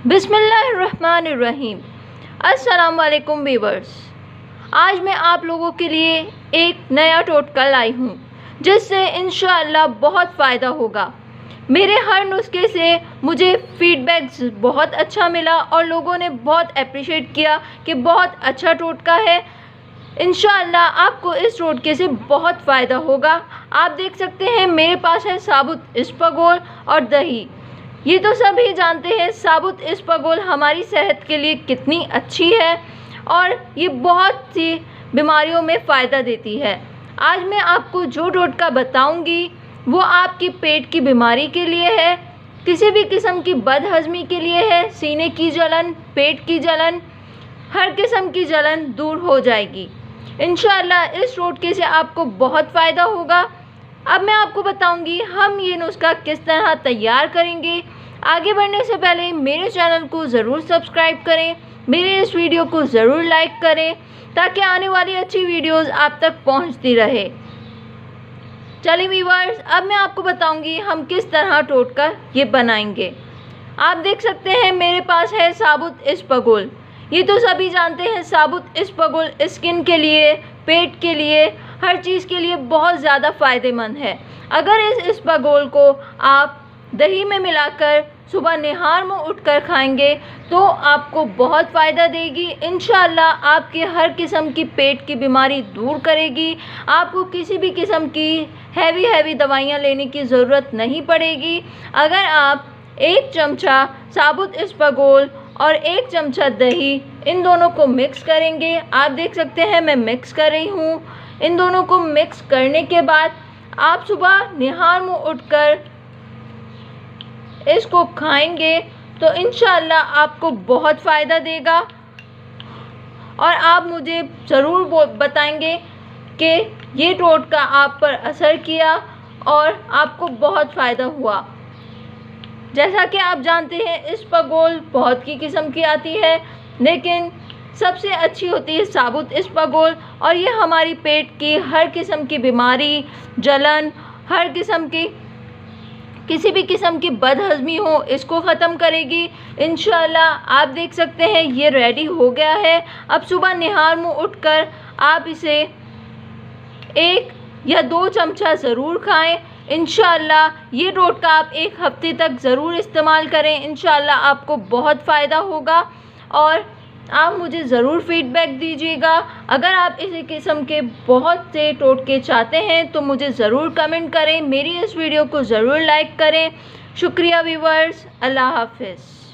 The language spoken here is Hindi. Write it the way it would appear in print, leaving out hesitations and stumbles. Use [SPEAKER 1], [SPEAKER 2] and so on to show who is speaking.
[SPEAKER 1] बिस्मिल्लाहिर्रहमानिर्रहीम। अस्सलाम वालेकुम व्यूअर्स। आज मैं आप लोगों के लिए एक नया टोटका लाई हूँ जिससे इंशाअल्लाह बहुत फ़ायदा होगा। मेरे हर नुस्खे से मुझे फीडबैक बहुत अच्छा मिला और लोगों ने बहुत अप्रिशिएट किया कि बहुत अच्छा टोटका है। इंशाअल्लाह आपको इस टोटके से बहुत फ़ायदा होगा। आप देख सकते हैं मेरे पास है साबुत इसबगोल और दही। ये तो सभी जानते हैं साबुत इसबगोल हमारी सेहत के लिए कितनी अच्छी है और ये बहुत सी बीमारियों में फ़ायदा देती है। आज मैं आपको जो टोटका बताऊंगी वो आपकी पेट की बीमारी के लिए है, किसी भी किस्म की बदहज़मी के लिए है, सीने की जलन, पेट की जलन, हर किस्म की जलन दूर हो जाएगी। इंशाअल्लाह इस टोटके से आपको बहुत फ़ायदा होगा। अब मैं आपको बताऊंगी हम ये नुस्खा किस तरह तैयार करेंगे। आगे बढ़ने से पहले मेरे चैनल को ज़रूर सब्सक्राइब करें, मेरे इस वीडियो को ज़रूर लाइक करें ताकि आने वाली अच्छी वीडियोस आप तक पहुंचती रहे। चलिए व्यूअर्स, अब मैं आपको बताऊंगी हम किस तरह टोटका ये बनाएंगे। आप देख सकते हैं मेरे पास है साबुत इसबगोल। ये तो सभी जानते हैं साबुत इसबगोल स्किन के लिए, पेट के लिए, हर चीज़ के लिए बहुत ज़्यादा फ़ायदेमंद है। अगर इस इसबगोल को आप दही में मिलाकर सुबह निहार में उठकर खाएंगे तो आपको बहुत फ़ायदा देगी। इंशाअल्लाह आपके हर किस्म की पेट की बीमारी दूर करेगी। आपको किसी भी किस्म की हैवी दवाइयाँ लेने की ज़रूरत नहीं पड़ेगी। अगर आप 1 चमचा साबुत इसबगोल और 1 चमचा दही इन दोनों को मिक्स करेंगे। आप देख सकते हैं मैं मिक्स कर रही हूँ। इन दोनों को मिक्स करने के बाद आप सुबह निहार में उठकर इसको खाएंगे तो इंशाअल्लाह आपको बहुत फ़ायदा देगा और आप मुझे ज़रूर बताएंगे कि ये टोटका आप पर असर किया और आपको बहुत फ़ायदा हुआ। जैसा कि आप जानते हैं इसबगोल बहुत की किस्म की आती है, लेकिन सबसे अच्छी होती है साबुत इसबगोल और ये हमारी पेट की हर किस्म की बीमारी, जलन, हर किस्म की किसी भी किस्म की बदहज़मी हो इसको ख़त्म करेगी। इंशाअल्लाह आप देख सकते हैं ये रेडी हो गया है। अब सुबह निहार में उठकर आप इसे 1 या 2 चमचा ज़रूर खाएं। इंशाअल्लाह ये टोटका आप 1 हफ़्ते तक ज़रूर इस्तेमाल करें। इंशाअल्लाह आपको बहुत फ़ायदा होगा और आप मुझे ज़रूर फीडबैक दीजिएगा। अगर आप इसी किस्म के बहुत से टोटके चाहते हैं तो मुझे ज़रूर कमेंट करें, मेरी इस वीडियो को ज़रूर लाइक करें। शुक्रिया व्यूअर्स, अल्लाह हाफ़िज़।